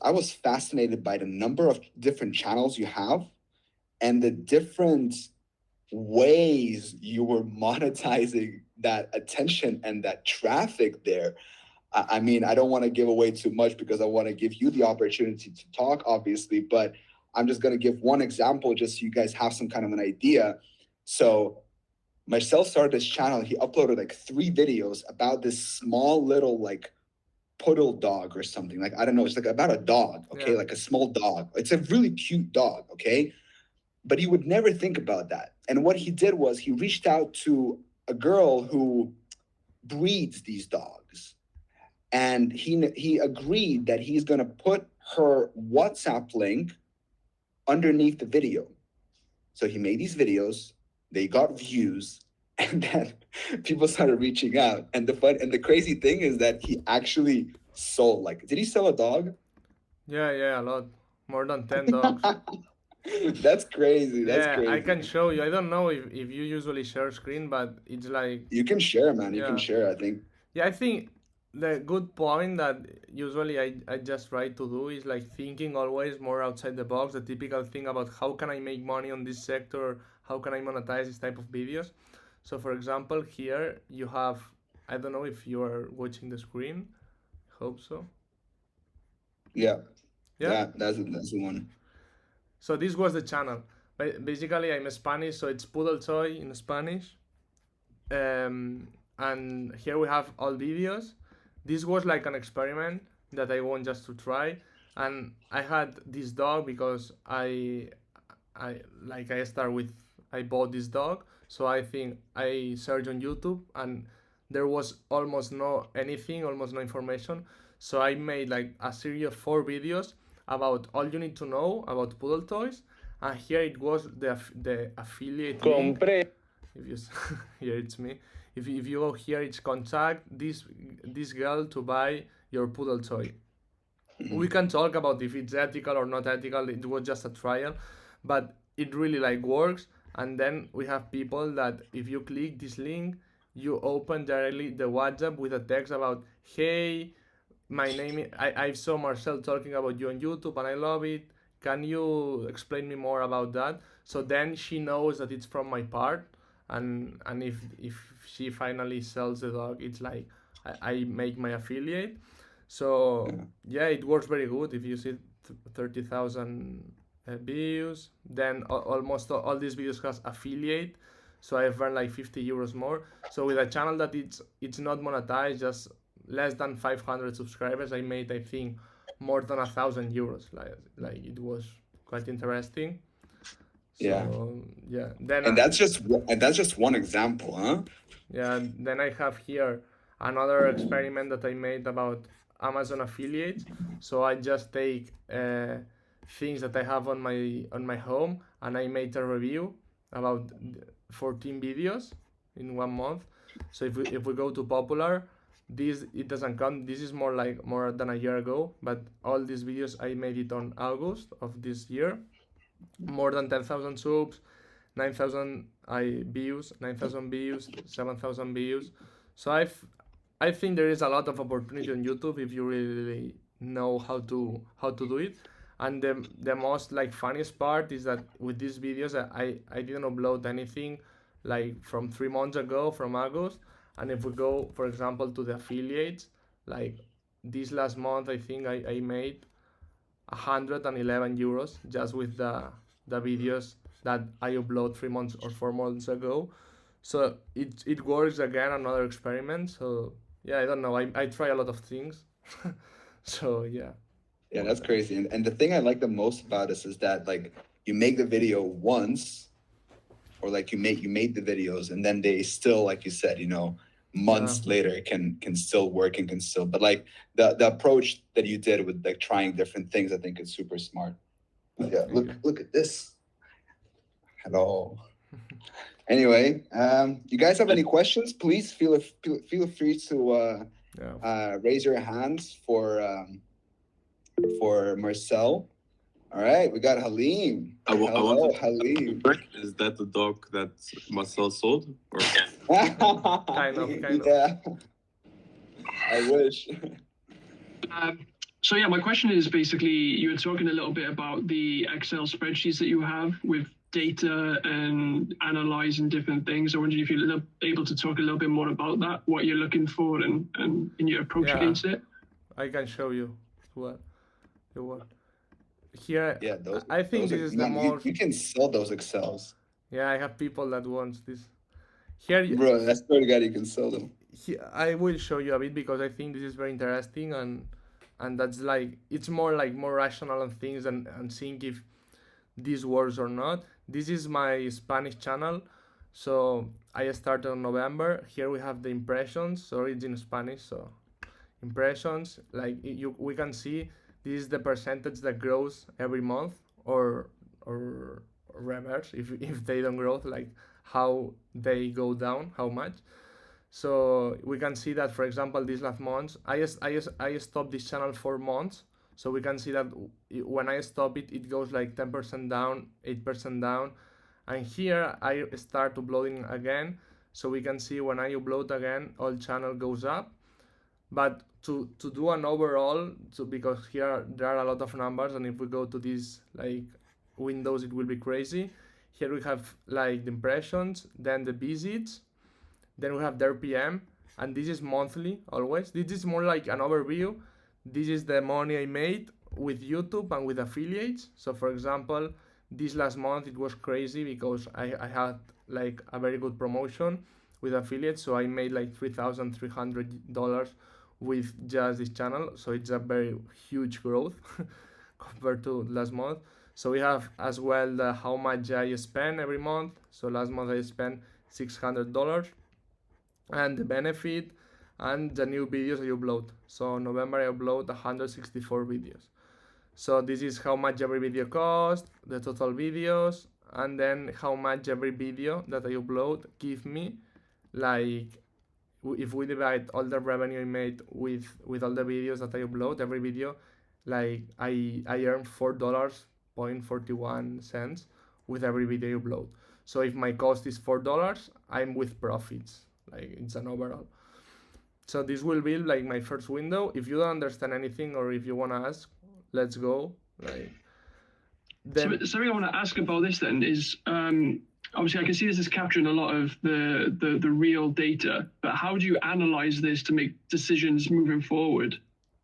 I was fascinated by the number of different channels you have and the different ways you were monetizing that attention and that traffic there. I mean, I don't want to give away too much because I want to give you the opportunity to talk, obviously, but I'm just going to give one example just so you guys have some kind of an idea. So Marcel started this channel. He uploaded like 3 videos about this small little like poodle dog or something. Like, I don't know, it's like about a dog, okay? Yeah. Like a small dog. It's a really cute dog, okay? But he would never think about that. And what he did was he reached out to a girl who breeds these dogs. And he agreed that he's going to put her WhatsApp link underneath the video. So he made these videos, they got views, and then people started reaching out. And the crazy thing is that he actually sold, like, did he sell a dog? Yeah, a lot. More than 10 dogs. That's crazy. That's Yeah, I crazy. can show you. I don't know if you usually share screen, but it's like, You can share, man. You can yeah. share, I think. Yeah, I think the good point that usually I just try to do is like thinking always more outside the box, the typical thing about how can I make money on this sector, how can I monetize this type of videos. So for example, here you have, I don't know if you are watching the screen, hope so. Yeah. Yeah. That's the one. So this was the channel. Basically, I'm Spanish, so it's Poodle Toy in Spanish. And here we have all videos. This was like an experiment that I want just to try, and I had this dog because I start with I bought this dog, so I think I searched on YouTube and there was almost no anything, almost no information. So I made like a series of 4 videos about all you need to know about poodle toys, and here it was the affiliate link. If you here it's me. If you go here, it's contact this girl to buy your poodle toy. We can talk about if it's ethical or not ethical. It was just a trial, but it really like works. And then we have people that if you click this link, you open directly the WhatsApp with a text about, hey, my name I saw Marcel talking about you on YouTube and I love it. Can you explain me more about that? So then she knows that it's from my part, and if she finally sells the dog, it's like I make my affiliate. So Yeah. yeah, it works very good. If you see 30,000 views, then almost all these videos has affiliate. So I've earned like 50 euros more. So with a channel that it's not monetized, just less than 500 subscribers, I made I think more than 1,000 euros. Like it was quite interesting. Yeah. So yeah, then And that's just one example, huh? yeah, then I have here another experiment that I made about Amazon affiliates. So I just take things that I have on my home and I made a review about 14 videos in 1 month. So if we go to popular, this it doesn't count. This is more than a year ago, but all these videos I made it on August of this year. More than 10,000 subs, 9,000 views, 9,000 views, 7,000 views. So I think there is a lot of opportunity on YouTube if you really know how to do it. And the most like funniest part is that with these videos I didn't upload anything like from 3 months ago from August. And if we go for example to the affiliates, like this last month I think I made 111 euros just with the videos that I upload 3 months or 4 months ago. So it works again, another experiment. So yeah, I don't know. I try a lot of things. So yeah, Yeah, that's crazy. And the thing I like the most about this is that like you make the video once, or like you made the videos, and then they still, like you said, yeah, months later can still work and can still. But like the approach that you did with like trying different things, I think is super smart. Yeah, thank you. look at this. Hello. Anyway, you guys have any questions? Please feel free to Yeah, raise your hands for Marcel. All right, we got Halim. I Hello, wanted to Halim. check, is that the dog that Marcel sold? Or kind of. Yeah, I wish. So yeah, my question is basically, you were talking a little bit about the Excel spreadsheets that you have with data and analyzing different things. I wondered if you're able to talk a little bit more about that, what you're looking for and in your approach Yeah. against it. I can show you what you want. Here, Yeah, those. I think those this are, is the man, most. you can sell those Excels, Yeah, I have people that wants this. Here, bro. I swear to God, you can sell them. I will show you a bit because I think this is very interesting and that's like it's more like more rational on things and seeing if this works or not. This is my Spanish channel, so I started in November. Here we have the impressions. Sorry, it's in Spanish, so impressions. Like we can see this is the percentage that grows every month or reverse if they don't grow, like how they go down, how much. So we can see that, for example, this last month, I stopped this channel for months. So we can see that when I stop it, it goes like 10% down, 8% down. And here I start uploading again. So we can see when I upload again, all channel goes up. But to do an overall, so because here there are a lot of numbers, and if we go to these like windows, it will be crazy. Here we have like the impressions, then the visits, then we have the RPM, and this is monthly always. This is more like an overview. This is the money I made with YouTube and with affiliates. So for example, this last month it was crazy because I had like a very good promotion with affiliates. So I made like $3,300 with just this channel. So it's a very huge growth compared to last month. So we have as well the how much I spend every month. So last month I spent $600. And the benefit and the new videos I upload. So in November I upload 164 videos. So this is how much every video costs, the total videos, and then how much every video that I upload give me. Like if we divide all the revenue I made with all the videos that I upload, every video, like I earn $4.41 with every video I upload. So if my cost is $4, I'm with profits. Like it's an overall. So this will be like my first window. If you don't understand anything or if you want to ask, let's go. Like then something I want to ask about this then is obviously I can see this is capturing a lot of the real data, but how do you analyze this to make decisions moving forward?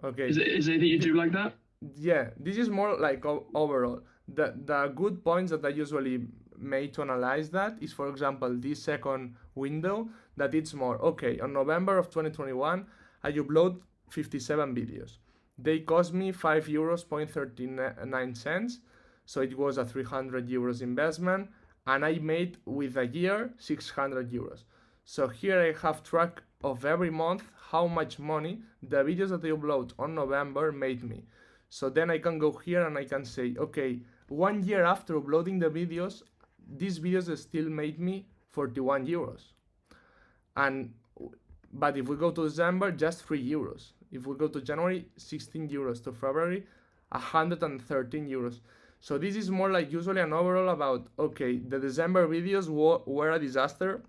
Okay. Is it that you do like that? Yeah, this is more like overall. The good points that I usually made to analyze that is, for example, this second window that it's more okay. On November of 2021, I upload 57 videos. They cost me €5.39, so it was a €300 investment, and I made with a year €600. So here I have track of every month how much money the videos that I upload on November made me. So then I can go here and I can say, okay, 1 year after uploading the videos, these videos still made me €41. But if we go to December, just €3. If we go to January, €16. To February, €113. So this is more like usually an overall about, okay, the December videos were a disaster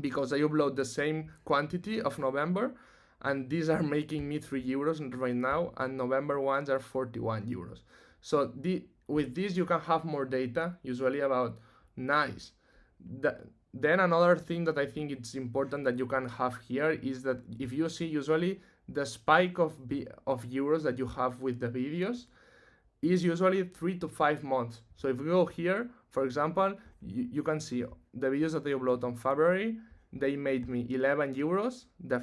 because I upload the same quantity of November, and these are making me €3 right now, and November ones are €41. So with this you can have more data usually about nice. Then another thing that I think it's important that you can have here is that if you see usually the spike of euros that you have with the videos is usually 3 to 5 months. So if we go here, for example, you can see the videos that I upload on February, they made me €11 the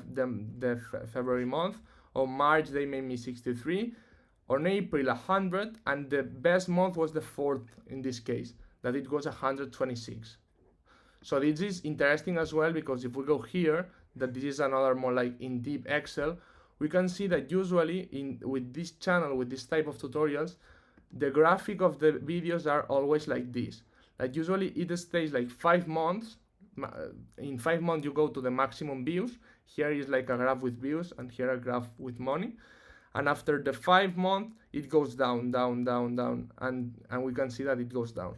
February month. On March they made me 63. On April 100, and the best month was the 4th in this case, that it was 126. So this is interesting as well because if we go here, that this is another more like in deep Excel, we can see that usually with this channel, with this type of tutorials, the graphic of the videos are always like this. Like usually it stays like 5 months. In 5 months you go to the maximum views. Here is like a graph with views, and here a graph with money. And after the 5 months, it goes down, down, down, down, and we can see that it goes down.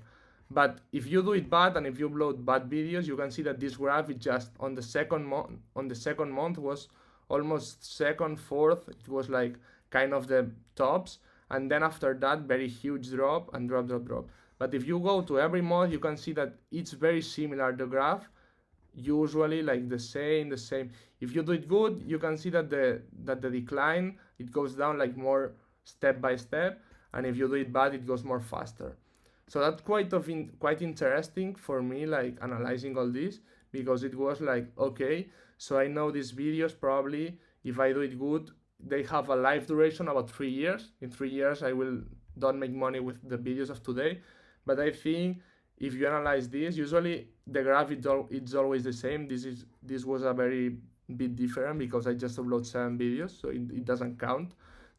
But if you do it bad and if you upload bad videos, you can see that this graph is just on the second month. On the second month was almost second, fourth. It was like kind of the tops, and then after that very huge drop and drop. But if you go to every month, you can see that it's very similar, the graph, usually like the same. If you do it good, you can see that the decline, it goes down like more step by step, and if you do it bad, it goes more faster. So that's quite interesting for me, like analyzing all this, because it was like, okay, so I know these videos probably, if I do it good, they have a life duration about 3 years. In 3 years I will don't make money with the videos of today. But I think if you analyze this, usually the graph it's always the same. This was a very bit different because I just upload 7 videos, so it doesn't count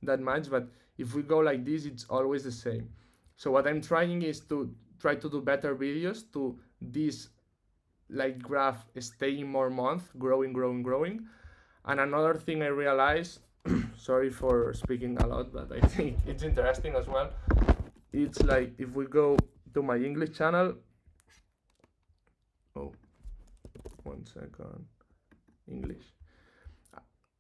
that much. But if we go like this, it's always the same. So what I'm trying is to try to do better videos to this like graph staying more months, growing. And another thing I realized, sorry for speaking a lot, but I think it's interesting as well. It's like if we go to my English channel, oh, 1 second, English.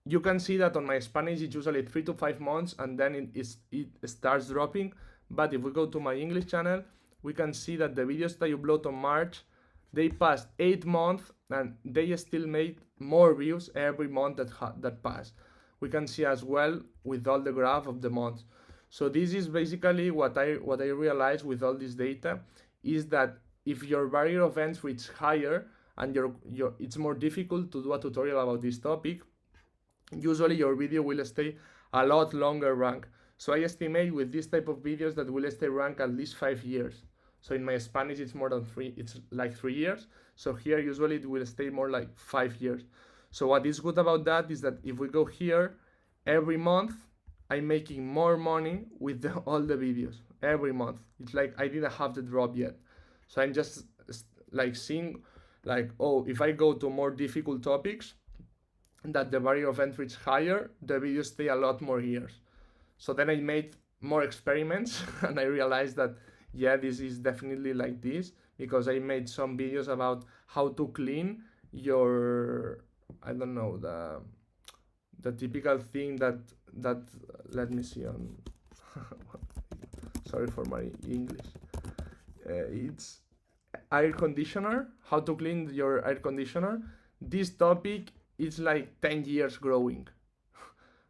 You can see that on my Spanish it's usually 3 to 5 months and then it starts dropping. But if we go to my English channel, we can see that the videos that you upload on March, they passed 8 months and they still made more views every month that passed. We can see as well with all the graph of the months. So this is basically what I realized with all this data, is that if your barrier of entry is higher and it's more difficult to do a tutorial about this topic, usually your video will stay a lot longer rank. So I estimate with this type of videos that will stay rank at least 5 years. So in my Spanish it's more than 3, it's like 3 years. So here usually it will stay more like 5 years. So what is good about that is that if we go here, every month I'm making more money with all the videos every month. It's like I didn't have the drop yet. So I'm just like seeing like, oh, if I go to more difficult topics, that the barrier of entry is higher, the videos stay a lot more years. So then I made more experiments and I realized that, yeah, this is definitely like this, because I made some videos about how to clean your, I don't know, the typical thing that let me see on sorry for my English, it's air conditioner, how to clean your air conditioner. This topic is like 10 years growing.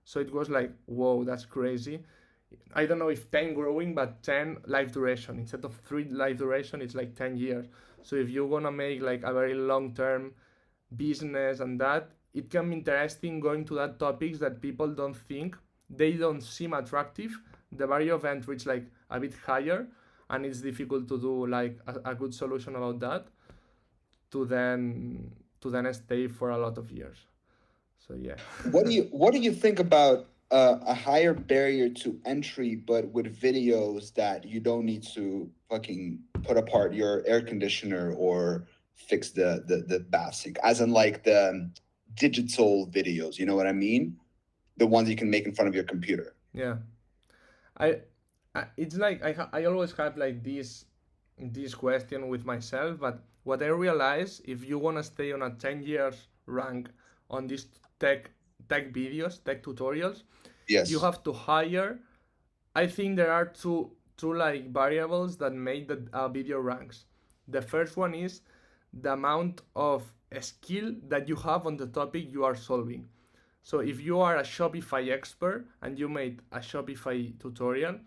So it was like, whoa, that's crazy. I don't know if 10 growing, but 10 life duration. Instead of 3 life duration, it's like 10 years. So if you're gonna make like a very long-term business and that, it can be interesting going to that topics that people don't think, they don't seem attractive. The barrier of entry is like a bit higher, and it's difficult to do like a good solution about that to then stay for a lot of years. So yeah. What do you think about a higher barrier to entry, but with videos that you don't need to fucking put apart your air conditioner or fix the basic, as in like the digital videos, you know what I mean? The ones you can make in front of your computer. Yeah, I it's like I always have like this question with myself, but what I realize, if you want to stay on a 10 years rank on these tech videos, tech tutorials, Yes, you have to hire. I think there are two like variables that make the video ranks. The first one is the amount of skill that you have on the topic you are solving. So if you are a Shopify expert and you made a Shopify tutorial,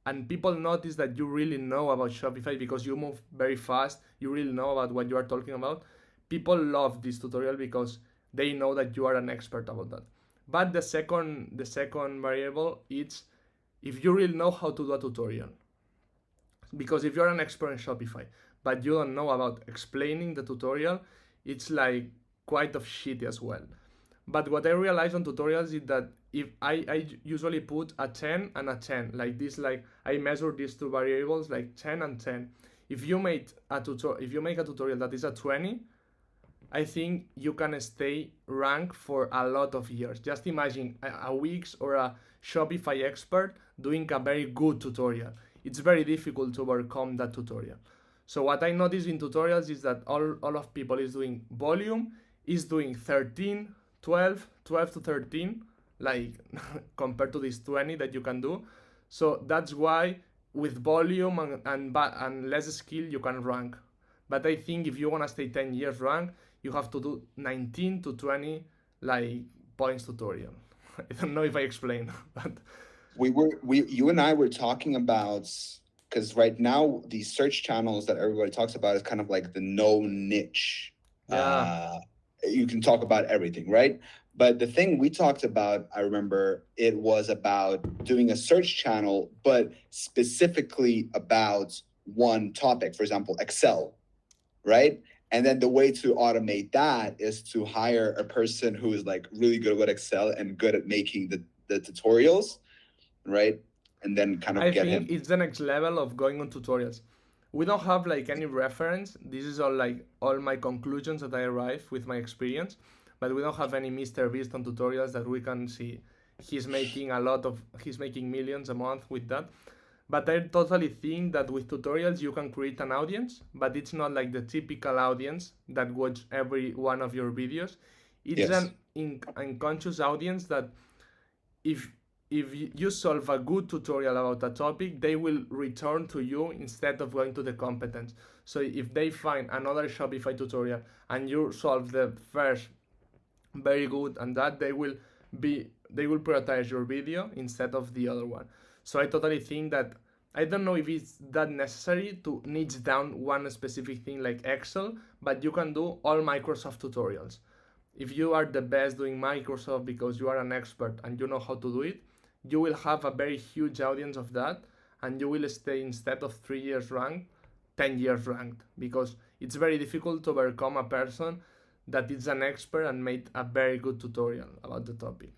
and people notice that you really know about Shopify because you move very fast, you really know about what you are talking about, people love this tutorial because they know that you are an expert about that. But the second variable is if you really know how to do a tutorial. Because if you're an expert in Shopify, but you don't know about explaining the tutorial, it's like quite of shitty as well. But what I realized on tutorials is that if I usually put a 10 and a 10, like this, like I measure these two variables like 10 and 10. If you make a tutorial that is a 20, I think you can stay ranked for a lot of years. Just imagine a Wix or a Shopify expert doing a very good tutorial. It's very difficult to overcome that tutorial. So what I notice in tutorials is that all of people is doing volume, is doing 13, 12 to 13, like compared to this 20 that you can do. So that's why with volume and less skill you can rank. But I think if you want to stay 10 years rank, you have to do 19 to 20 like points tutorial. I don't know if I explained, but you and I were talking about, because right now these search channels that everybody talks about is kind of like the no niche. yeah. You can talk about everything, right? But the thing we talked about, I remember it was about doing a search channel, but specifically about one topic, for example, Excel, right? And then the way to automate that is to hire a person who is like really good at Excel and good at making the tutorials, right? And then kind of I get think him. it's the next level of going on tutorials. We don't have like any reference. This is all like all my conclusions that I arrive with my experience, but we don't have any Mr. Beast on tutorials that we can see. He's making millions a month with that. But I totally think that with tutorials you can create an audience, but it's not like the typical audience that watch every one of your videos. It's Yes. an unconscious audience that if you solve a good tutorial about a topic, they will return to you instead of going to the competence. So if they find another Shopify tutorial and you solve the first very good and that they will prioritize your video instead of the other one. So I totally think that I don't know if it's that necessary to niche down one specific thing like Excel, but you can do all Microsoft tutorials. If you are the best doing Microsoft because you are an expert and you know how to do it, you will have a very huge audience of that, and you will stay, instead of 3 years ranked, 10 years ranked, because it's very difficult to overcome a person that is an expert and made a very good tutorial about the topic.